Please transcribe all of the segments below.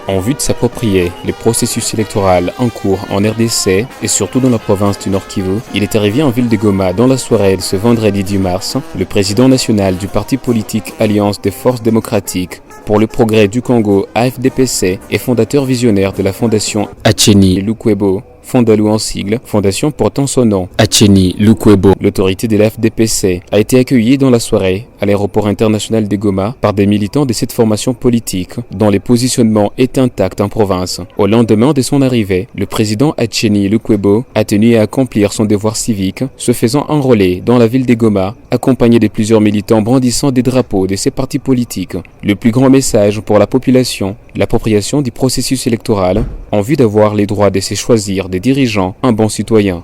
En vue de s'approprier les processus électoraux en cours en RDC et surtout dans la province du Nord Kivu, il est arrivé en ville de Goma dans la soirée de ce vendredi 10 mars, le président national du parti politique Alliance des Forces Démocratiques pour le Progrès du Congo AFDPC et fondateur visionnaire de la fondation Acheni Lukwebo, Fondalou en sigle, fondation portant son nom, Acheni Lukwebo. L'autorité de l'AFDPC a été accueillie dans la soirée à l'aéroport international de Goma par des militants de cette formation politique dont les positionnements étaient intacts en province. Au lendemain de son arrivée, le président Acheni Lukwebo a tenu à accomplir son devoir civique, se faisant enrôler dans la ville de Goma, accompagné de plusieurs militants brandissant des drapeaux de ces partis politiques. Le plus grand message pour la population, l'appropriation du processus électoral en vue d'avoir les droits de se choisir des dirigeants, un bon citoyen.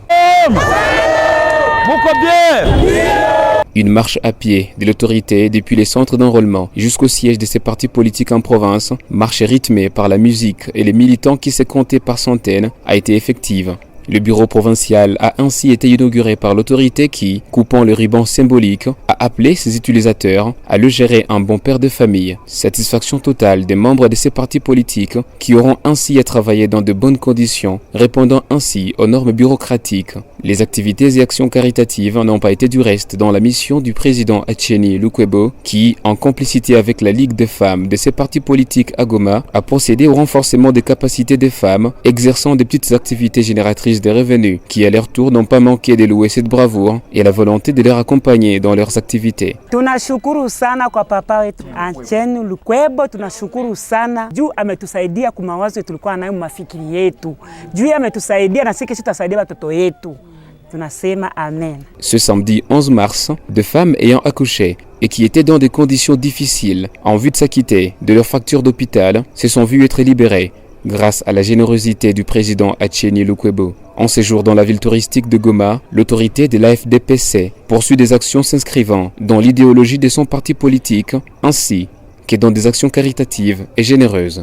Une marche à pied de l'autorité depuis les centres d'enrôlement jusqu'au siège de ces partis politiques en province, marche rythmée par la musique et les militants qui se comptaient par centaines, a été effective. Le bureau provincial a ainsi été inauguré par l'autorité qui, coupant le ruban symbolique, a appelé ses utilisateurs à le gérer un bon père de famille. Satisfaction totale des membres de ces partis politiques qui auront ainsi à travailler dans de bonnes conditions, répondant ainsi aux normes bureaucratiques. Les activités et actions caritatives n'ont pas été du reste dans la mission du président Acheni Lukwebo qui, en complicité avec la Ligue des femmes de ces partis politiques à Goma, a procédé au renforcement des capacités des femmes exerçant des petites activités génératrices des revenus qui à leur tour n'ont pas manqué de louer cette bravoure et la volonté de les accompagner dans leurs activités. Tunashukuru sana kwa papa wetu Acheni Lukwebo, tunashukuru sana juu ametusaidia kwa mawazo tulikuwa nayo mafikiri yetu. Juu ametusaidia na sisi tutasaidia watoto yetu. Tunasema amen. Ce samedi 11 mars, deux femmes ayant accouché et qui étaient dans des conditions difficiles en vue de s'acquitter de leurs factures d'hôpital se sont vues être libérées grâce à la générosité du président Acheni Lukwebo. En séjour dans la ville touristique de Goma, l'autorité de l'AFDPC poursuit des actions s'inscrivant dans l'idéologie de son parti politique ainsi que dans des actions caritatives et généreuses.